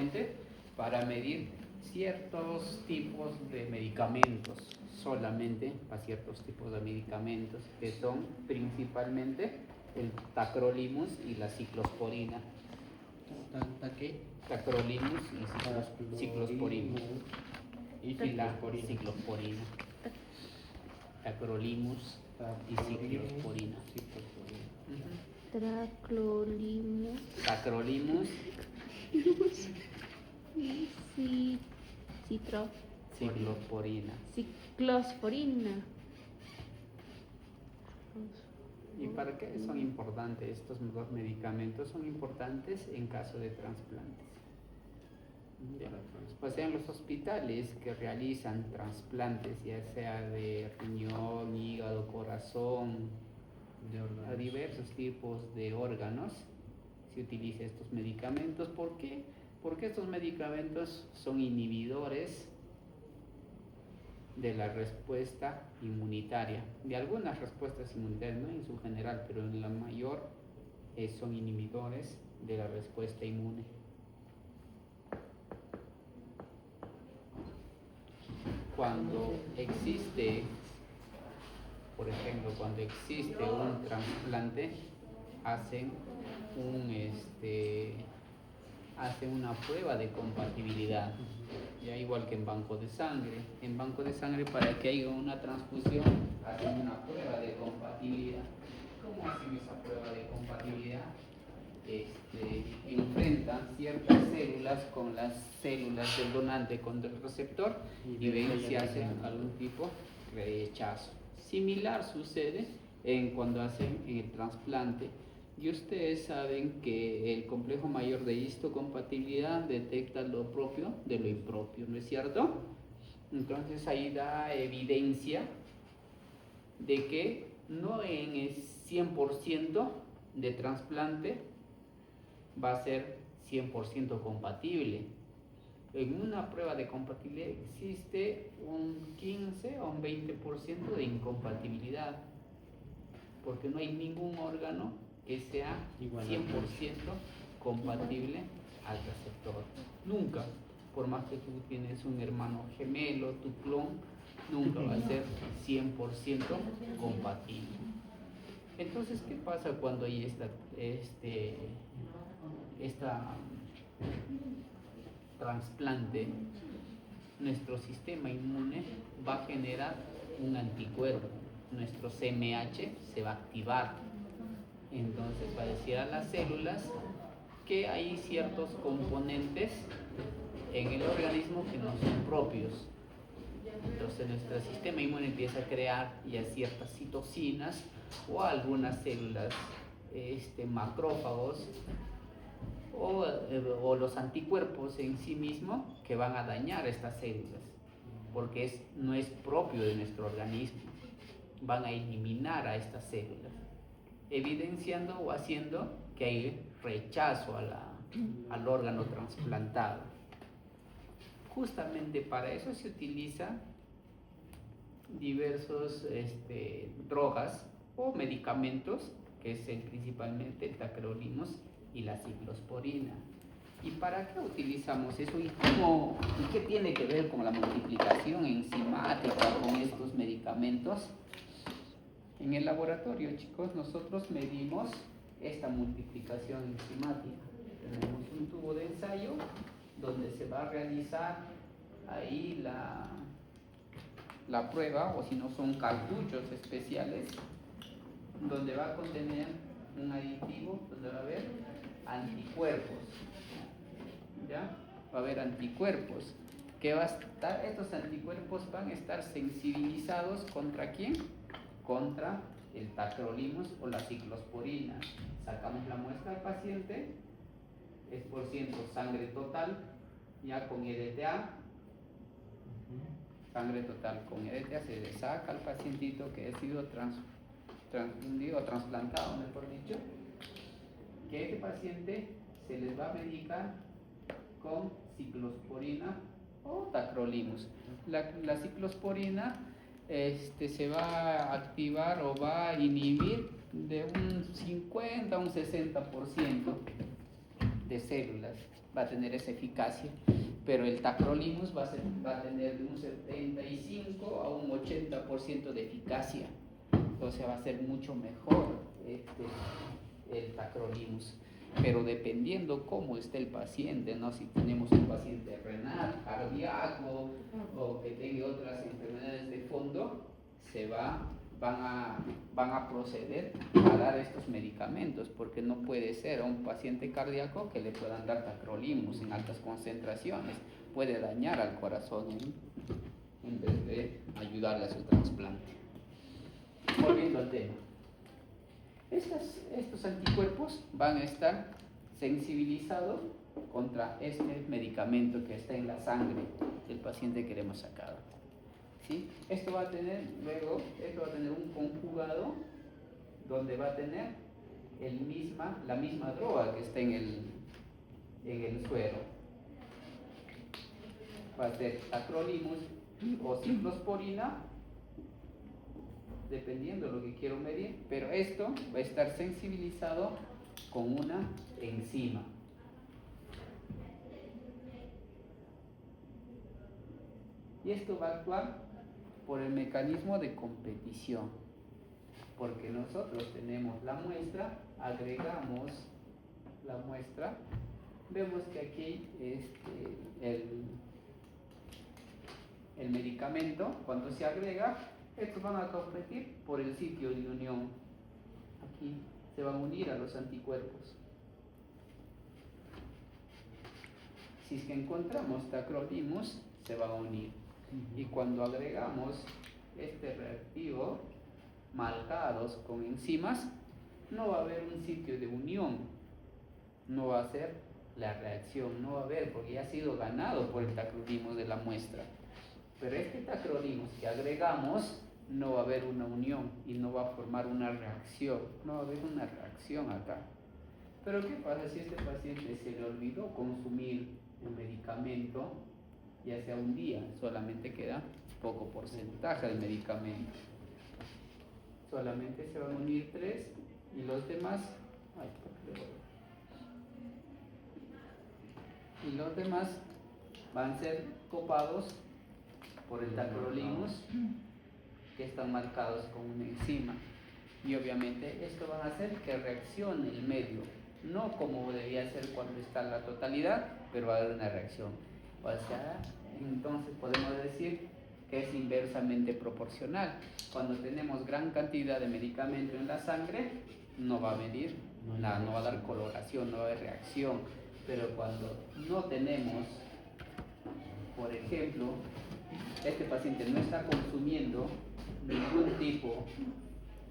solamente para medir ciertos tipos de medicamentos, solamente para ciertos tipos de medicamentos, que son principalmente el tacrolimus y la ciclosporina. ¿Qué? Tacrolimus y ciclosporina. Y la ciclosporina. Tacrolimus y ciclosporina. Tacrolimus y ciclosporina. Ciclosporina. ¿Y para qué son importantes estos dos medicamentos? Son importantes en caso de trasplantes. Pues en los hospitales que realizan trasplantes, ya sea de riñón, hígado, corazón, a diversos tipos de órganos, se utiliza estos medicamentos. ¿Por qué? Porque estos medicamentos son inhibidores de la respuesta inmunitaria, de algunas respuestas inmunitarias, no en su general, pero en la mayor son inhibidores de la respuesta inmune. Cuando existe, por ejemplo, cuando existe un trasplante, hacen una prueba de compatibilidad, ya igual que en banco de sangre. En banco de sangre, para que haya una transfusión, hacen una prueba de compatibilidad. ¿Cómo hacen esa prueba de compatibilidad? Enfrentan ciertas células con las células del donante contra el receptor y ven si hacen algún tipo de rechazo. Similar sucede cuando hacen el trasplante. Y ustedes saben que el complejo mayor de histocompatibilidad detecta lo propio de lo impropio, ¿no es cierto? Entonces ahí da evidencia de que no en el 100% de trasplante va a ser 100% compatible. En una prueba de compatibilidad existe un 15 o un 20% de incompatibilidad, porque no hay ningún órgano que sea 100% compatible al receptor. Nunca, por más que tú tienes un hermano gemelo, tu clon, nunca va a ser 100% compatible. Entonces, ¿qué pasa cuando hay esta trasplante? Nuestro sistema inmune va a generar un anticuerpo, nuestro CMH se va a activar. Entonces va a decir a las células que hay ciertos componentes en el organismo que no son propios. Entonces nuestro sistema inmune empieza a crear ya ciertas citocinas o algunas células macrófagos o los anticuerpos en sí mismo que van a dañar estas células, porque no es propio de nuestro organismo. Van a eliminar a estas células, evidenciando o haciendo que hay rechazo al órgano trasplantado. Justamente para eso se utilizan diversos drogas o medicamentos, que es principalmente el tacrolimus y la ciclosporina. ¿Y para qué utilizamos eso? ¿Y qué tiene que ver con la multiplicación enzimática con estos medicamentos? En el laboratorio, chicos, nosotros medimos esta multiplicación enzimática. Tenemos un tubo de ensayo donde se va a realizar ahí la prueba, o si no son cartuchos especiales, donde va a contener un aditivo, donde va a haber anticuerpos. ¿Ya? Va a haber anticuerpos. Estos anticuerpos van a estar sensibilizados ¿contra quién? Contra el tacrolimus o la ciclosporina. Sacamos la muestra al paciente, es por ciento sangre total, ya con EDTA, sangre total con EDTA, se le saca al pacientito que ha sido transfundido o trasplantado, mejor dicho, que este paciente se les va a medicar con ciclosporina o tacrolimus. La ciclosporina se va a activar o va a inhibir de un 50 a un 60% de células va a tener esa eficacia, pero el tacrolimus va a tener de un 75 a un 80% de eficacia, entonces va a ser mucho mejor el tacrolimus, pero dependiendo cómo esté el paciente, ¿no? Si tenemos un paciente renal, cardíaco o que tenga otras enfermedades de fondo, van a proceder a dar estos medicamentos, porque no puede ser a un paciente cardíaco que le puedan dar tacrolimus en altas concentraciones, puede dañar al corazón en vez de ayudarle a su trasplante. Volviendo al tema, estos anticuerpos van a estar sensibilizados contra este medicamento que está en la sangre del paciente que queremos sacar. ¿Sí? Esto va a tener un conjugado donde va a tener la misma droga que está en el suero. Va a ser tacrolimus o ciclosporina, dependiendo de lo que quiero medir, pero esto va a estar sensibilizado con una enzima. Y esto va a actuar por el mecanismo de competición, porque nosotros tenemos la muestra, agregamos la muestra, vemos que aquí el medicamento, cuando se agrega, estos van a competir por el sitio de unión. Aquí se van a unir a los anticuerpos. Si es que encontramos tacrolimus, se va a unir. Y cuando agregamos este reactivo marcados con enzimas, no va a haber un sitio de unión, no va a ser la reacción, no va a haber, porque ya ha sido ganado por el tacrolimus de la muestra. Pero este tacrolimus que agregamos, no va a haber una unión y no va a formar una reacción, no va a haber una reacción acá. Pero ¿qué pasa si este paciente se le olvidó consumir el medicamento? Ya sea un día, solamente queda poco porcentaje del medicamento. Solamente se van a unir 3 y los demás, van a ser copados por el tacrolimus, que están marcados con una enzima. Y obviamente esto va a hacer que reaccione el medio, no como debía ser cuando está en la totalidad, pero va a haber una reacción. O sea, entonces podemos decir que es inversamente proporcional. Cuando tenemos gran cantidad de medicamento en la sangre, no va a medir nada, no va a dar coloración, no va a haber reacción. Pero cuando no tenemos, por ejemplo, este paciente no está consumiendo ningún tipo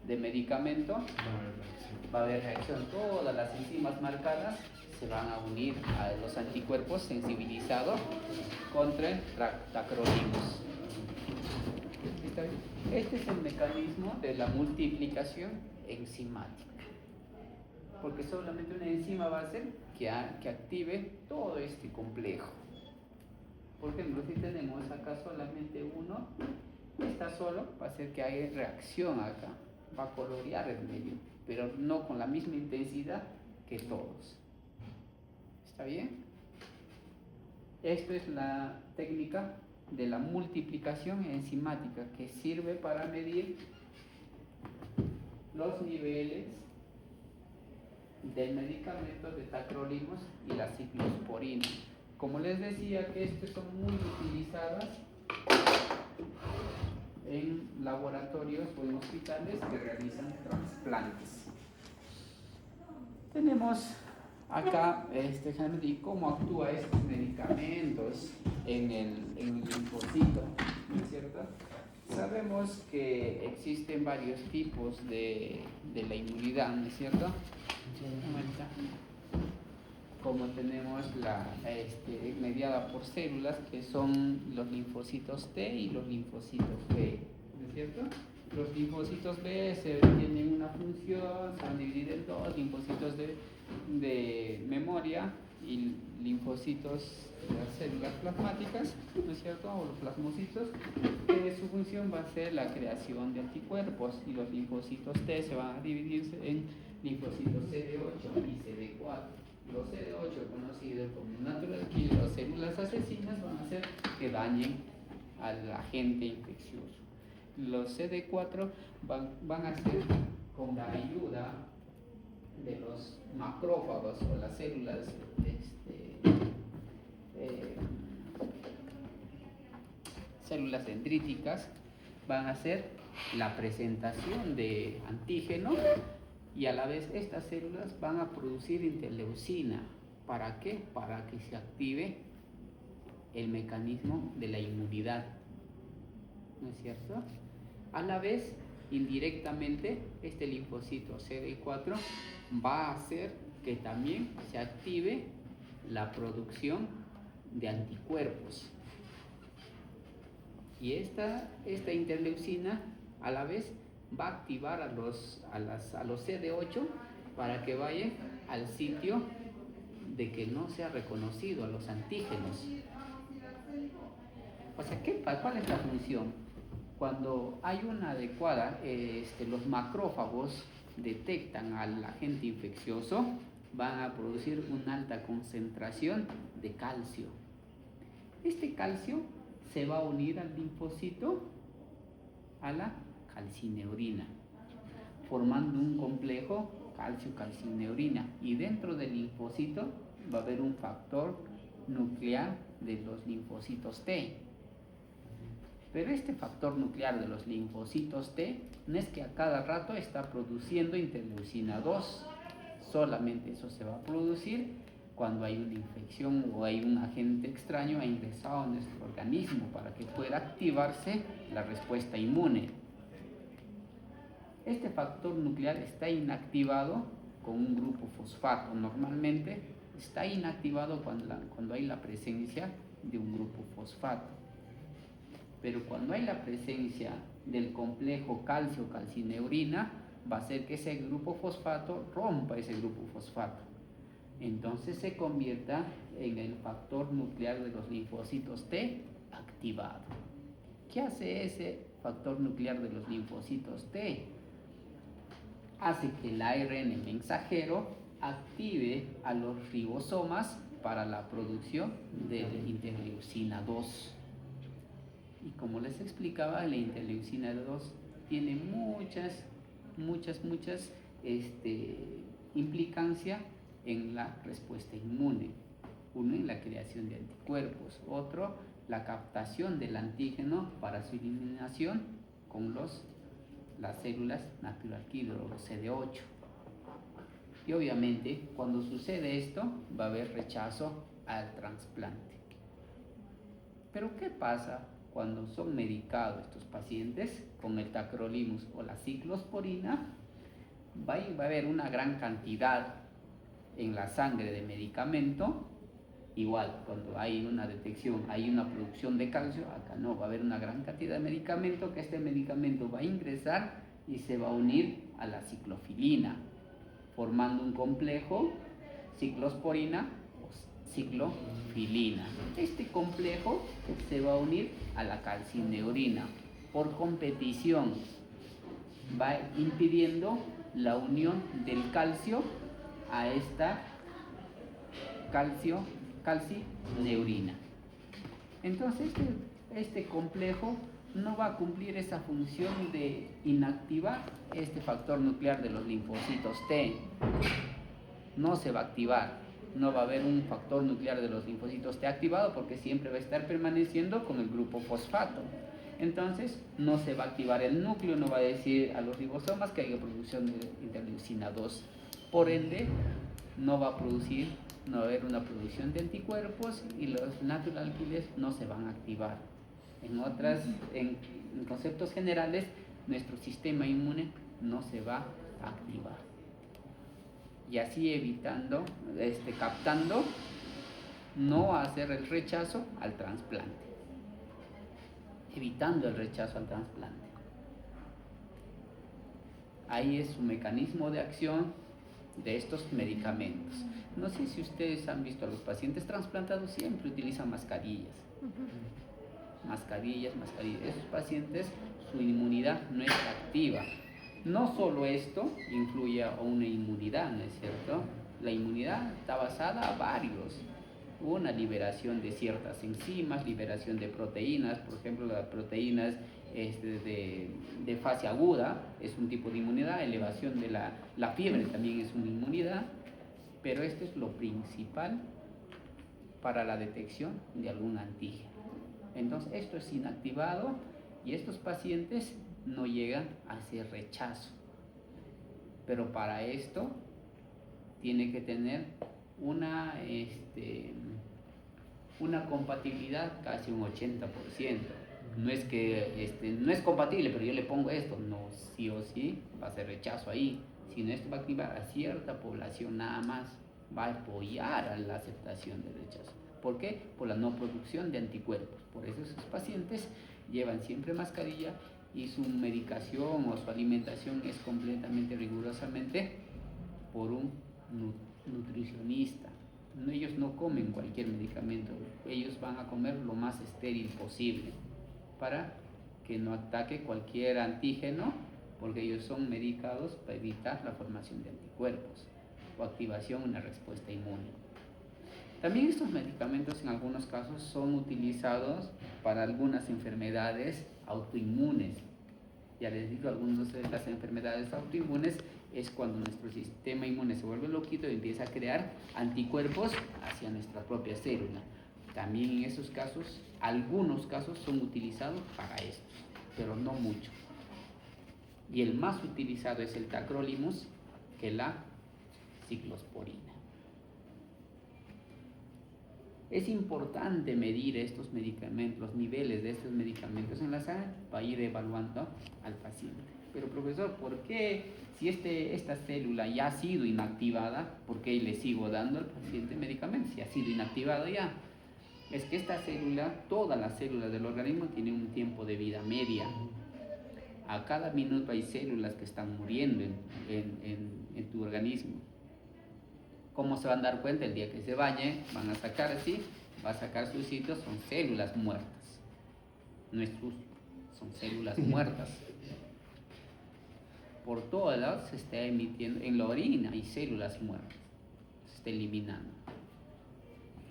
de medicamento, va a haber reacción. Todas las enzimas marcadas se van a unir a los anticuerpos sensibilizados contra el tacrolimus. Este es el mecanismo de la multiplicación enzimática, porque solamente una enzima va a hacer que active todo este complejo. Por ejemplo, si tenemos acá solamente uno, está solo, va a hacer que haya reacción acá, va a colorear el medio, pero no con la misma intensidad que todos. ¿Está bien? Esto es la técnica de la multiplicación enzimática, que sirve para medir los niveles del medicamento de tacrolimus y la ciclosporina. Como les decía, que estas son muy utilizadas en laboratorios o en hospitales que realizan trasplantes. Tenemos acá y cómo actúa estos medicamentos en el linfocito, ¿no es cierto? Sabemos que existen varios tipos de la inmunidad, ¿no es cierto? Como tenemos mediada por células, que son los linfocitos T y los linfocitos B, ¿no es cierto? Los linfocitos B tienen una función, se van a dividir en dos: linfocitos de memoria y linfocitos de las células plasmáticas, ¿no es cierto? O los plasmocitos, que su función va a ser la creación de anticuerpos, y los linfocitos T se van a dividirse en linfocitos CD8 y CD4. Los CD8, conocidos como natural killer o células asesinas, van a hacer que dañen al agente infeccioso. Los CD4 van a ser con la ayuda de los macrófagos o las células células dendríticas, van a hacer la presentación de antígeno y a la vez estas células van a producir interleucina. ¿Para qué? Para que se active el mecanismo de la inmunidad, ¿no es cierto? A la vez, indirectamente, este linfocito CD4 va a hacer que también se active la producción de anticuerpos. Y esta interleucina a la vez va a activar a los CD8 para que vayan al sitio de que no sea reconocido a los antígenos. O sea, ¿cuál es la función? Cuando hay una adecuada, los macrófagos detectan al agente infeccioso, van a producir una alta concentración de calcio. Este calcio se va a unir al linfocito, a la calcineurina, formando un complejo calcio-calcineurina, y dentro del linfocito va a haber un factor nuclear de los linfocitos T. Pero este factor nuclear de los linfocitos T no es que a cada rato está produciendo interleucina 2, solamente eso se va a producir cuando hay una infección o hay un agente extraño ha ingresado a nuestro organismo para que pueda activarse la respuesta inmune. Este factor nuclear está inactivado con un grupo fosfato. Normalmente está inactivado cuando hay la presencia de un grupo fosfato. Pero cuando hay la presencia del complejo calcio-calcineurina, va a hacer que ese grupo fosfato rompa ese grupo fosfato. Entonces se convierta en el factor nuclear de los linfocitos T activado. ¿Qué hace ese factor nuclear de los linfocitos T? Hace que el ARN mensajero active a los ribosomas para la producción de interleucina 2. Y como les explicaba, la interleucina 2 tiene muchas implicancia en la respuesta inmune. Uno, en la creación de anticuerpos. Otro, la captación del antígeno para su eliminación con las células natural killer o los CD8. Y obviamente, cuando sucede esto, va a haber rechazo al trasplante. Pero ¿qué pasa cuando son medicados estos pacientes con el tacrolimus o la ciclosporina? Va a haber una gran cantidad en la sangre de medicamento. Igual, cuando hay una detección, hay una producción de calcio, acá no, va a haber una gran cantidad de medicamento, que este medicamento va a ingresar y se va a unir a la ciclofilina, formando un complejo ciclosporina o ciclofilina. Este complejo se va a unir a la calcineurina. Por competición, va impidiendo la unión del calcio a esta calcineurina. Entonces este complejo no va a cumplir esa función de inactivar este factor nuclear de los linfocitos T. No se va a activar, no va a haber un factor nuclear de los linfocitos T activado porque siempre va a estar permaneciendo con el grupo fosfato. Entonces no se va a activar el núcleo, no va a decir a los ribosomas que haya producción de interleucina 2. Por ende, no va a haber una producción de anticuerpos y los natural killers no se van a activar. En conceptos generales, nuestro sistema inmune no se va a activar. Y así captando, no hacer el rechazo al trasplante. Evitando el rechazo al trasplante. Ahí es su mecanismo de acción de estos medicamentos. No sé si ustedes han visto a los pacientes trasplantados, siempre utilizan mascarillas. Mascarillas. Esos pacientes, su inmunidad no está activa. No solo esto influye a una inmunidad, ¿no es cierto? la inmunidad está basada a varios. Una liberación de ciertas enzimas, liberación de proteínas, por ejemplo, las proteínas de fase aguda es un tipo de inmunidad, elevación de la fiebre también es una inmunidad, pero esto es lo principal para la detección de algún antígeno. Entonces, esto es inactivado y estos pacientes no llegan a hacer rechazo. Pero para esto tiene que tener una compatibilidad casi un 80%. No es que no es compatible, pero yo le pongo esto. No, sí o sí va a ser rechazo ahí. Sino esto va a activar a cierta población nada más. Va a apoyar a la aceptación del rechazo. ¿Por qué? Por la no producción de anticuerpos. Por eso esos pacientes llevan siempre mascarilla y su medicación o su alimentación es completamente rigurosamente por un nutricionista. Ellos no comen cualquier medicamento, ellos van a comer lo más estéril posible para que no ataque cualquier antígeno, porque ellos son medicados para evitar la formación de anticuerpos o activación de una respuesta inmune. También estos medicamentos en algunos casos son utilizados para algunas enfermedades autoinmunes. Ya les digo, algunas de las enfermedades autoinmunes es cuando nuestro sistema inmune se vuelve loquito y empieza a crear anticuerpos hacia nuestra propia célula. También en esos casos, algunos casos son utilizados para esto, pero no mucho. Y el más utilizado es el tacrolimus que la ciclosporina. Es importante medir estos medicamentos, los niveles de estos medicamentos en la sangre para ir evaluando al paciente. Pero profesor, ¿por qué si esta célula ya ha sido inactivada, por qué le sigo dando al paciente medicamentos? Si ha sido inactivado ya. Es que esta célula, todas las células del organismo tienen un tiempo de vida media. A cada minuto hay células que están muriendo en tu organismo. ¿Cómo se van a dar cuenta? El día que se bañe, van a sacar así, va a sacar sus sitios, son células muertas. No es sucio, son células muertas. Por todos lados se está emitiendo, en la orina hay células muertas, se está eliminando.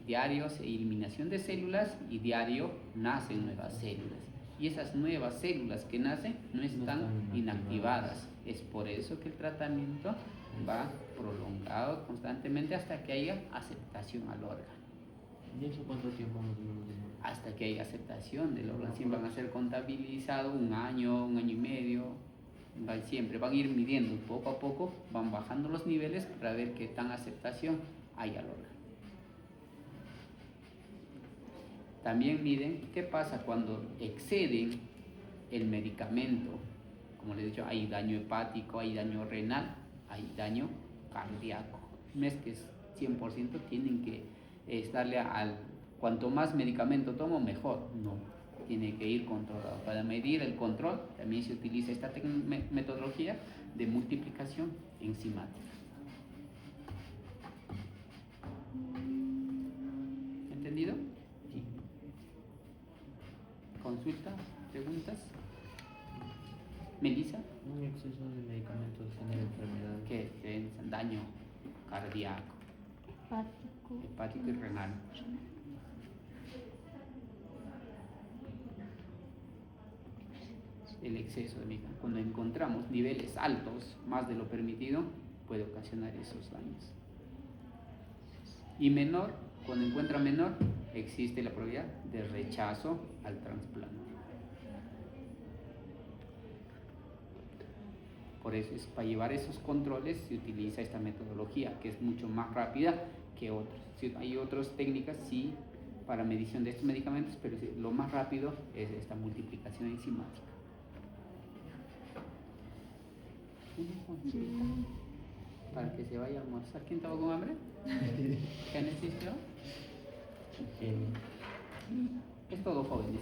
Diario hace eliminación de células y diario nacen nuevas células. Y esas nuevas células que nacen no están inactivadas. Es por eso que el tratamiento va prolongado constantemente hasta que haya aceptación al órgano. ¿Y eso cuánto tiempo más o menos demora? Hasta que haya aceptación del órgano. Siempre van a ser contabilizados un año y medio. Siempre van a ir midiendo poco a poco, van bajando los niveles para ver qué tan aceptación hay al órgano. También miden qué pasa cuando exceden el medicamento. Como les he dicho, hay daño hepático, hay daño renal, hay daño cardíaco. No es que es 100%, tienen que darle cuanto más medicamento tomo, mejor. No, tiene que ir controlado. Para medir el control también se utiliza esta metodología de multiplicación enzimática. ¿Entendido? Sí. ¿Consultas? ¿Preguntas? ¿Melissa? Un exceso de medicamentos genera enfermedades. Que daño cardíaco, hepático y renal. El exceso de medicamentos, cuando encontramos niveles altos, más de lo permitido, puede ocasionar esos daños. Y menor, cuando encuentra menor, existe la probabilidad de rechazo al trasplante. Por eso, para llevar esos controles se utiliza esta metodología, que es mucho más rápida que otros. Hay otras técnicas, sí, para medición de estos medicamentos, pero lo más rápido es esta multiplicación enzimática. Para que se vaya a almorzar. ¿Quién estaba con hambre? ¿Qué necesitó? Es todo, jóvenes.